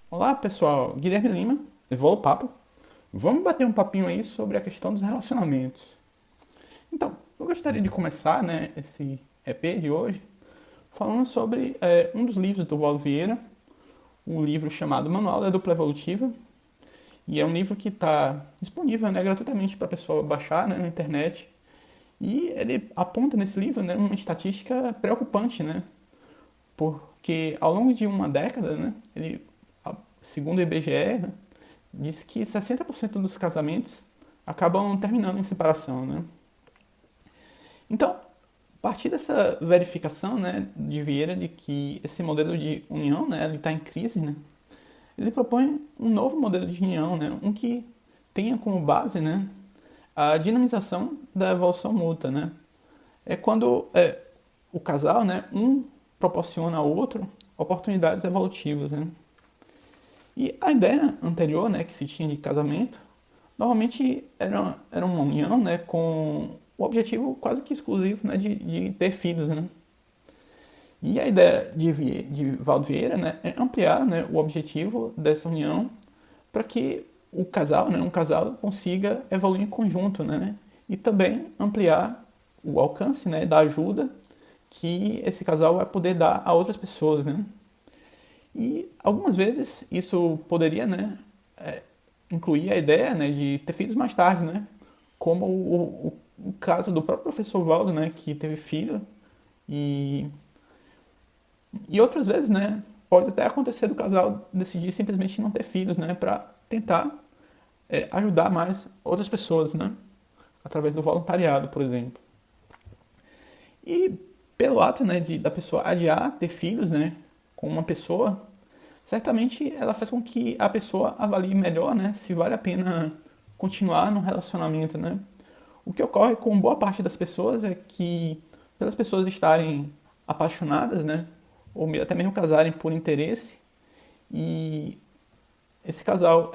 Olá pessoal, Guilherme Lima, Evolo Papo. Vamos bater um papinho aí sobre a questão dos relacionamentos. Então, eu gostaria de começar esse EP de hoje falando sobre um dos livros do Valdo Vieira, um livro chamado Manual da Dupla Evolutiva. E é um livro que está disponível gratuitamente para a pessoa baixar na internet. E ele aponta nesse livro uma estatística preocupante, porque ao longo de uma década, segundo o IBGE, disse que 60% dos casamentos acabam terminando em separação, Então, a partir dessa verificação, de Vieira de que esse modelo de união, ele está em crise, ele propõe um novo modelo de união, um que tenha como base, a dinamização da evolução mútua, É quando o casal, um proporciona ao outro oportunidades evolutivas, E a ideia anterior, que se tinha de casamento, normalmente era uma união, com o objetivo quase que exclusivo, de ter filhos, E a ideia de Valdo Vieira, é ampliar, o objetivo dessa união para que o casal, um casal consiga evoluir em conjunto, E também ampliar o alcance, da ajuda que esse casal vai poder dar a outras pessoas, E algumas vezes isso poderia, incluir a ideia, de ter filhos mais tarde, Como o caso do próprio professor Valdo, que teve filho e outras vezes, pode até acontecer do casal decidir simplesmente não ter filhos, para tentar ajudar mais outras pessoas, através do voluntariado, por exemplo. E pelo ato, da pessoa adiar ter filhos, com uma pessoa, certamente ela faz com que a pessoa avalie melhor, se vale a pena continuar no relacionamento, O que ocorre com boa parte das pessoas é que, pelas pessoas estarem apaixonadas, ou até mesmo casarem por interesse, e esse casal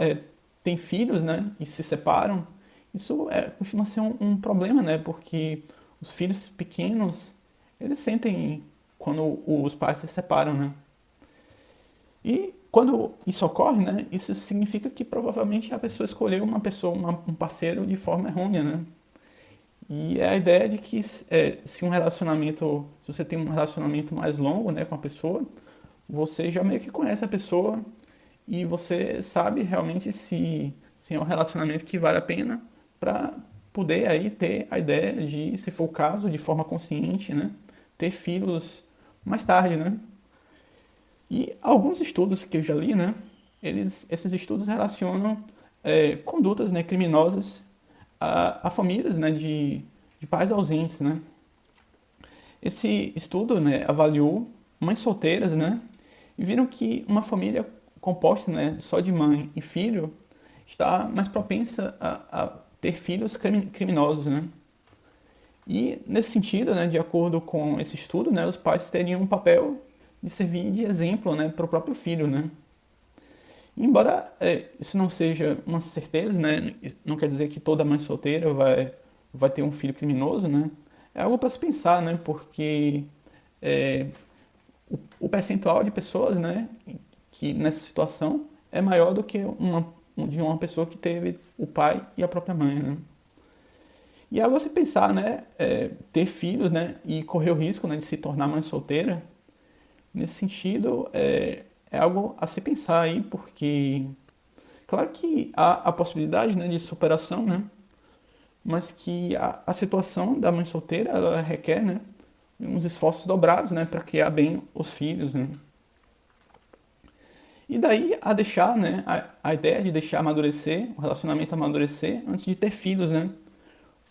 tem filhos, e se separam, isso costuma ser um problema, porque os filhos pequenos, eles sentem quando os pais se separam, E quando isso ocorre, isso significa que provavelmente a pessoa escolheu um parceiro de forma errônea, E é a ideia de que se você tem um relacionamento mais longo, com a pessoa, você já meio que conhece a pessoa e você sabe realmente se é um relacionamento que vale a pena para poder aí ter a ideia de, se for o caso, de forma consciente, ter filhos mais tarde, E alguns estudos que eu já li, esses estudos relacionam condutas, criminosas a famílias, de pais ausentes, Esse estudo, avaliou mães solteiras, e viram que uma família composta, só de mãe e filho está mais propensa a ter filhos criminosos, E nesse sentido, de acordo com esse estudo, os pais teriam um papel de servir de exemplo, para o próprio filho, Embora isso não seja uma certeza, não quer dizer que toda mãe solteira vai ter um filho criminoso, É algo para se pensar, porque é, o percentual de pessoas, que nessa situação é maior do que de uma pessoa que teve o pai e a própria mãe, E é algo a se pensar, ter filhos, e correr o risco, de se tornar mãe solteira, nesse sentido, é algo a se pensar aí, porque claro que há a possibilidade, de superação, mas que a situação da mãe solteira ela requer, uns esforços dobrados, para criar bem os filhos, E daí a deixar, a ideia de deixar amadurecer, o relacionamento amadurecer antes de ter filhos,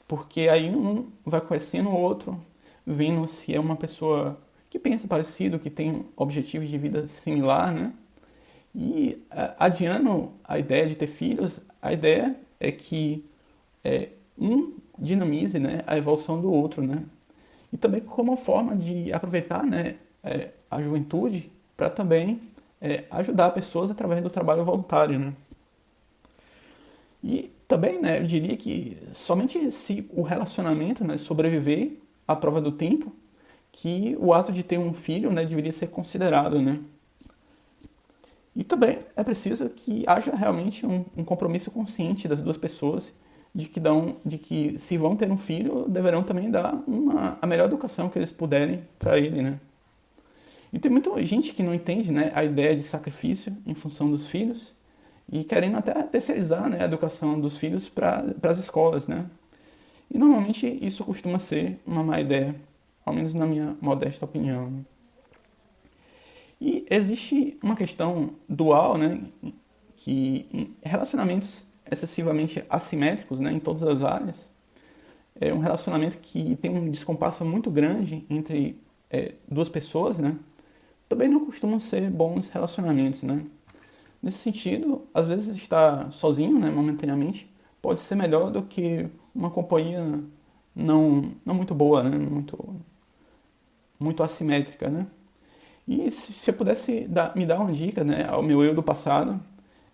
Porque aí um vai conhecendo o outro, vendo se é uma pessoa que pensa parecido, que tem objetivos de vida similar, E adiando a ideia de ter filhos, a ideia é que um dinamize, a evolução do outro, E também como forma de aproveitar, a juventude para também ajudar pessoas através do trabalho voluntário, E também, eu diria que somente se o relacionamento, sobreviver à prova do tempo, que o ato de ter um filho, deveria ser considerado, E também é preciso que haja realmente um compromisso consciente das duas pessoas de que se vão ter um filho, deverão também dar a melhor educação que eles puderem para ele, né? E tem muita gente que não entende, né, a ideia de sacrifício em função dos filhos e querendo até terceirizar, né, a educação dos filhos para as escolas, né? E normalmente isso costuma ser uma má ideia, ao menos na minha modesta opinião, né? E existe uma questão dual, né, que em relacionamentos excessivamente assimétricos, né, em todas as áreas, é um relacionamento que tem um descompasso muito grande entre duas pessoas, né, também não costumam ser bons relacionamentos, né. Nesse sentido, às vezes estar sozinho, né, momentaneamente, pode ser melhor do que uma companhia não muito boa, né, muito assimétrica, né. E se eu pudesse me dar uma dica, né, ao meu eu do passado,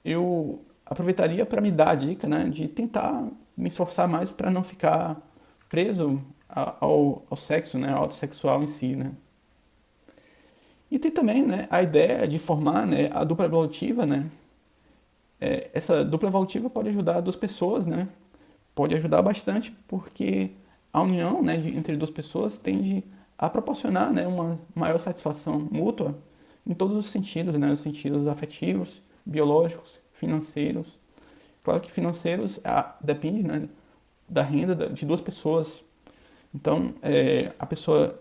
eu aproveitaria para me dar a dica, né, de tentar me esforçar mais para não ficar preso ao sexo, né, ao ato sexual em si, né. E tem também, né, a ideia de formar, né, a dupla evolutiva, né. Essa dupla evolutiva pode ajudar duas pessoas, né, pode ajudar bastante porque a união, né, entre duas pessoas tende a proporcionar, né, uma maior satisfação mútua em todos os sentidos, né, os sentidos afetivos, biológicos, financeiros. Claro que financeiros depende, né, da renda de duas pessoas. Então, a pessoa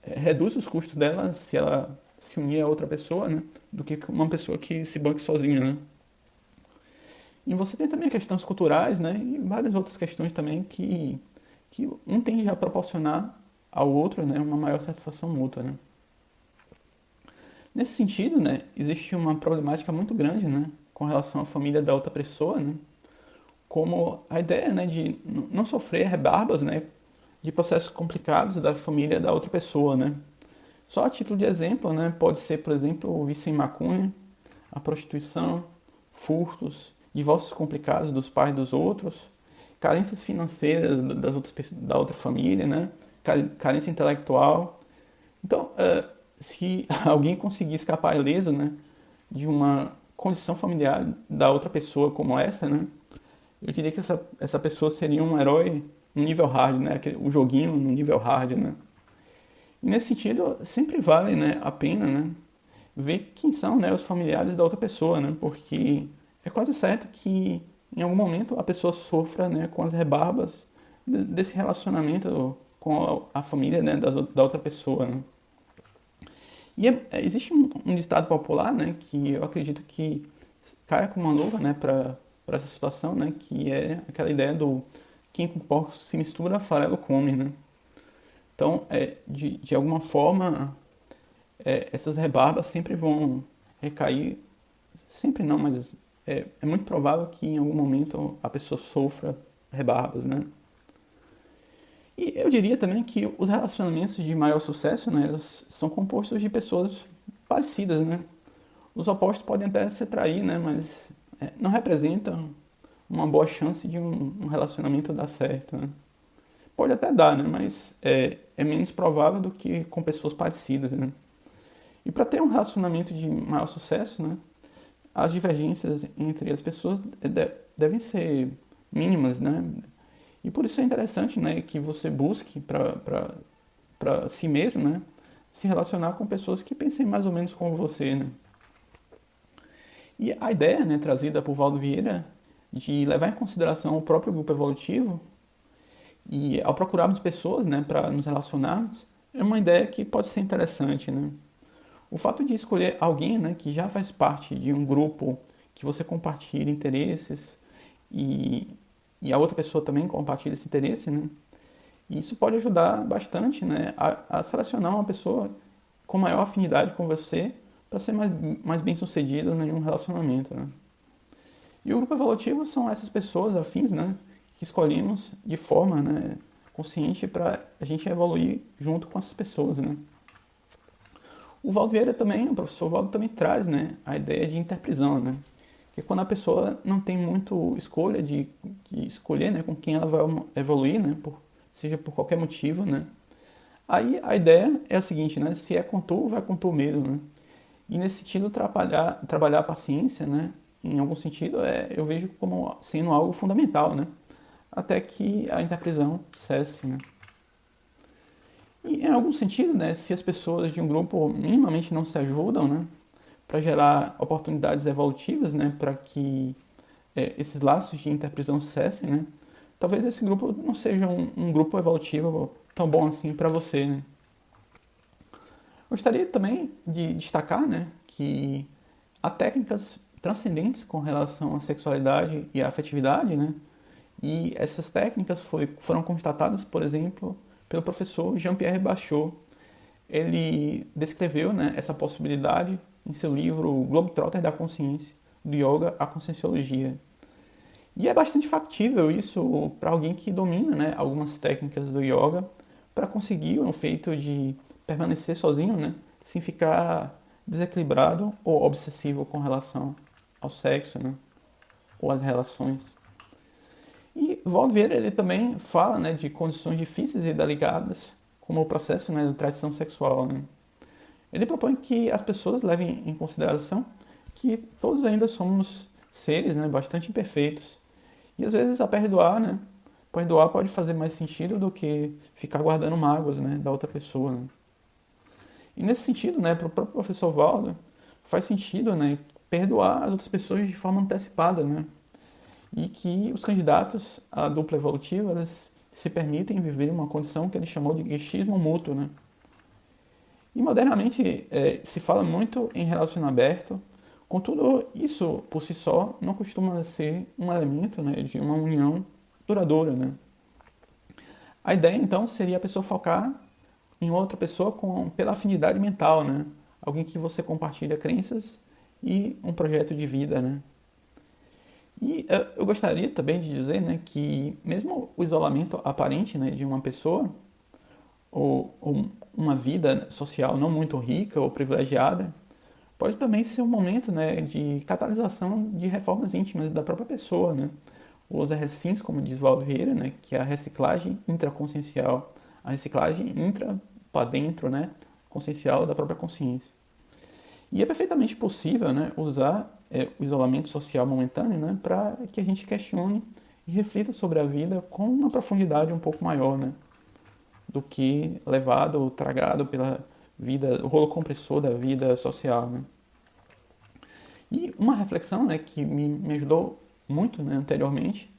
reduz os custos dela se ela se unir a outra pessoa, né, do que uma pessoa que se banque sozinha, né. E você tem também questões culturais, né, e várias outras questões também que um tende a proporcionar ao outro, né, uma maior satisfação mútua, né. Nesse sentido, né, existe uma problemática muito grande, né, com relação à família da outra pessoa, né, como a ideia, né, de não sofrer rebarbas, né, de processos complicados da família da outra pessoa, né. Só a título de exemplo, né, pode ser, por exemplo, o vício em maconha, a prostituição, furtos, divórcios complicados dos pais dos outros, carências financeiras da outra família, né, carência intelectual. Então, se alguém conseguir escapar ileso, né, de uma condição familiar da outra pessoa como essa, né, eu diria que essa pessoa seria um herói no nível hard, né, o joguinho no nível hard, né. E nesse sentido, sempre vale, né, a pena, né, ver quem são, né, os familiares da outra pessoa, né, porque é quase certo que em algum momento a pessoa sofra, né, com as rebarbas desse relacionamento com a família, né, da outra pessoa, né. E existe um ditado popular, né, que eu acredito que caia como uma luva, né, para essa situação, né, que é aquela ideia do quem com porcos se mistura, farelo come, né. Então, de alguma forma, essas rebarbas sempre vão recair, sempre não, mas é muito provável que em algum momento a pessoa sofra rebarbas, né. E eu diria também que os relacionamentos de maior sucesso, né, eles são compostos de pessoas parecidas, né. Os opostos podem até se atrair, né, mas não representam uma boa chance de um relacionamento dar certo, né. Pode até dar, né, mas é menos provável do que com pessoas parecidas, né. E para ter um relacionamento de maior sucesso, né, as divergências entre as pessoas devem ser mínimas, né. E por isso é interessante, né, que você busque para si mesmo, né, se relacionar com pessoas que pensem mais ou menos como você, né. E a ideia, né, trazida por Valdo Vieira de levar em consideração o próprio grupo evolutivo e ao procurarmos pessoas, né, para nos relacionarmos, é uma ideia que pode ser interessante, né. O fato de escolher alguém, né, que já faz parte de um grupo que você compartilha interesses e, e a outra pessoa também compartilha esse interesse, né, isso pode ajudar bastante, né, a selecionar uma pessoa com maior afinidade com você para ser mais bem sucedido em um relacionamento, né. E o grupo evolutivo são essas pessoas afins, né, que escolhemos de forma, né, consciente para a gente evoluir junto com essas pessoas, né. O Valdo Vieira também, o professor Valdo também traz, né, a ideia de interprisão, né, que é quando a pessoa não tem muito escolha de escolher, né, com quem ela vai evoluir, né, seja por qualquer motivo, né. Aí a ideia é a seguinte, né, se é com tu, vai com tu mesmo, né. E nesse sentido, trabalhar a paciência, né, em algum sentido, eu vejo como sendo algo fundamental, né, até que a interprisão cesse, né. E em algum sentido, né, se as pessoas de um grupo minimamente não se ajudam, né, para gerar oportunidades evolutivas, né, para que esses laços de interprisão cessem, né, talvez esse grupo não seja um grupo evolutivo tão bom assim para você, né. Gostaria também de destacar, né, que há técnicas transcendentes com relação à sexualidade e à afetividade, né, e essas técnicas foram constatadas, por exemplo, pelo professor Jean-Pierre Bachot. Ele descreveu, né, essa possibilidade em seu livro Globetrotter da Consciência, do Yoga à Conscienciologia. E é bastante factível isso para alguém que domina, né, algumas técnicas do yoga para conseguir o feito de permanecer sozinho, né, sem ficar desequilibrado ou obsessivo com relação ao sexo, né, ou às relações. E Valdo Vieira ele também fala, né, de condições difíceis e delicadas, como o processo, né, de traição sexual. Né. Ele propõe que as pessoas levem em consideração que todos ainda somos seres, né, bastante imperfeitos. E às vezes a perdoar, né, perdoar pode fazer mais sentido do que ficar guardando mágoas, né, da outra pessoa. Né. E nesse sentido, né, para o próprio professor Valdo, faz sentido, né, perdoar as outras pessoas de forma antecipada, né, e que os candidatos à dupla evolutiva eles se permitem viver uma condição que ele chamou de guichismo mútuo, né. E modernamente se fala muito em relacionamento aberto, contudo isso por si só não costuma ser um elemento, né, de uma união duradoura, né. A ideia então seria a pessoa focar em outra pessoa pela afinidade mental, né, alguém que você compartilha crenças e um projeto de vida, né. E eu gostaria também de dizer, né, que mesmo o isolamento aparente, né, de uma pessoa ou uma vida social não muito rica ou privilegiada, pode também ser um momento, né, de catalisação de reformas íntimas da própria pessoa, né? Os RSINs, como diz Valdo Vieira, né, que é a reciclagem intraconsciencial, a reciclagem intra para dentro, né, consciencial da própria consciência. E é perfeitamente possível, né, usar o isolamento social momentâneo, né, para que a gente questione e reflita sobre a vida com uma profundidade um pouco maior, né, do que levado ou tragado pela vida, o rolo compressor da vida social, né. E uma reflexão, né, que me ajudou muito, né, anteriormente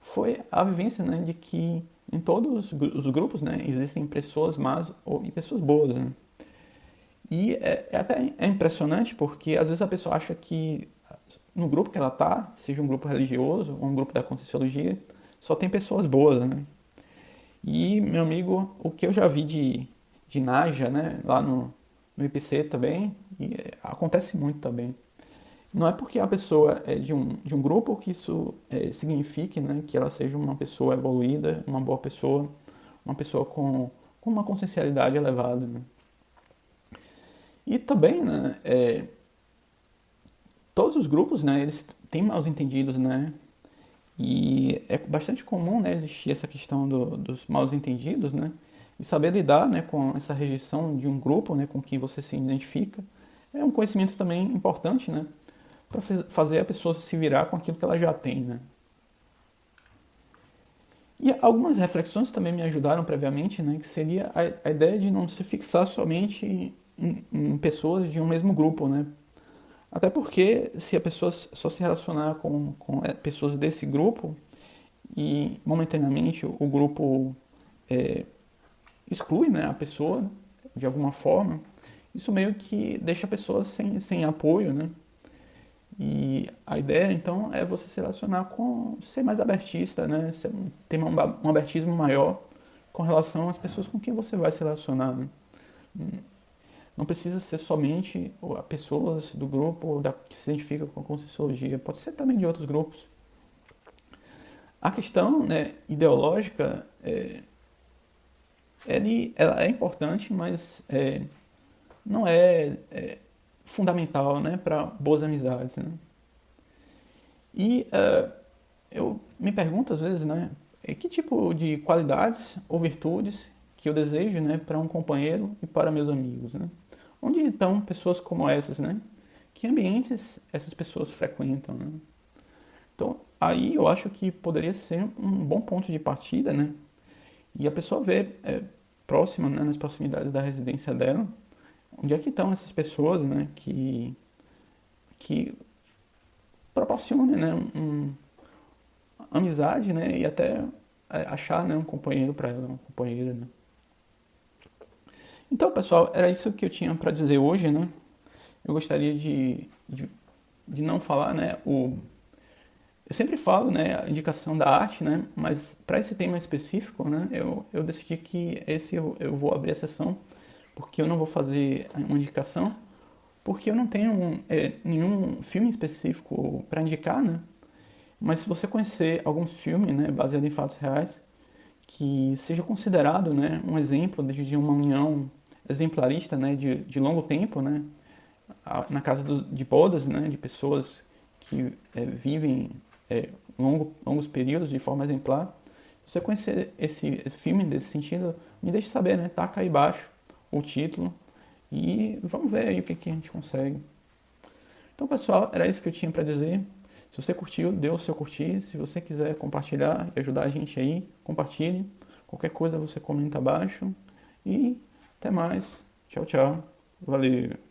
foi a vivência, né, de que em todos os grupos, né, existem pessoas más e pessoas boas, né. E até impressionante porque às vezes a pessoa acha que no grupo que ela tá, seja um grupo religioso ou um grupo da Conscienciologia, só tem pessoas boas, né. E, meu amigo, o que eu já vi de Naja, né, lá no IPC também, e acontece muito também. Não é porque a pessoa é de um grupo que isso signifique, né, que ela seja uma pessoa evoluída, uma boa pessoa, uma pessoa com uma consciencialidade elevada. Né. E também, né, todos os grupos, né, eles têm mal entendidos, né, e é bastante comum, né, existir essa questão dos mal entendidos, né, e saber lidar, né, com essa rejeição de um grupo, né, com quem você se identifica, é um conhecimento também importante, né, para fazer a pessoa se virar com aquilo que ela já tem, né. E algumas reflexões também me ajudaram previamente, né, que seria a ideia de não se fixar somente em pessoas de um mesmo grupo, né. Até porque se a pessoa só se relacionar com pessoas desse grupo e momentaneamente o grupo é, exclui, né, a pessoa de alguma forma, isso meio que deixa a pessoa sem apoio, né. E a ideia, então, é você se relacionar ser mais abertista, né? Ter um abertismo maior com relação às pessoas com quem você vai se relacionar. Né? Não precisa ser somente pessoas do grupo que se identificam com a Conscienciologia, pode ser também de outros grupos. A questão, né, ideológica ela é importante, mas não é fundamental, né, para boas amizades. Né? E eu me pergunto às vezes, né, que tipo de qualidades ou virtudes que eu desejo, né, para um companheiro e para meus amigos, né? Onde estão pessoas como essas, né? Que ambientes essas pessoas frequentam, né? Então, aí eu acho que poderia ser um bom ponto de partida, né? E a pessoa vê próxima, né, nas proximidades da residência dela, onde é que estão essas pessoas, né, que proporcionem, né, amizade, né, e até achar, né, um companheiro para ela, uma companheira, né. Então, pessoal, era isso que eu tinha para dizer hoje, né. Eu gostaria de não falar, né, eu sempre falo, né, a indicação da arte, né, mas para esse tema específico, né, eu decidi que esse eu vou abrir a sessão, porque eu não vou fazer uma indicação, porque eu não tenho nenhum filme específico para indicar, né, mas se você conhecer algum filme, né, baseado em fatos reais, que seja considerado, né, um exemplo de uma união exemplarista, né, de longo tempo, né, na casa de bodas, né, de pessoas que vivem longos períodos de forma exemplar. Se você conhecer esse filme nesse sentido, me deixe saber, né? Taca aí embaixo o título e vamos ver aí o que a gente consegue. Então, pessoal, era isso que eu tinha para dizer. Se você curtiu, dê o seu curtir. Se você quiser compartilhar e ajudar a gente aí, compartilhe. Qualquer coisa você comenta abaixo. E até mais. Tchau, tchau. Valeu.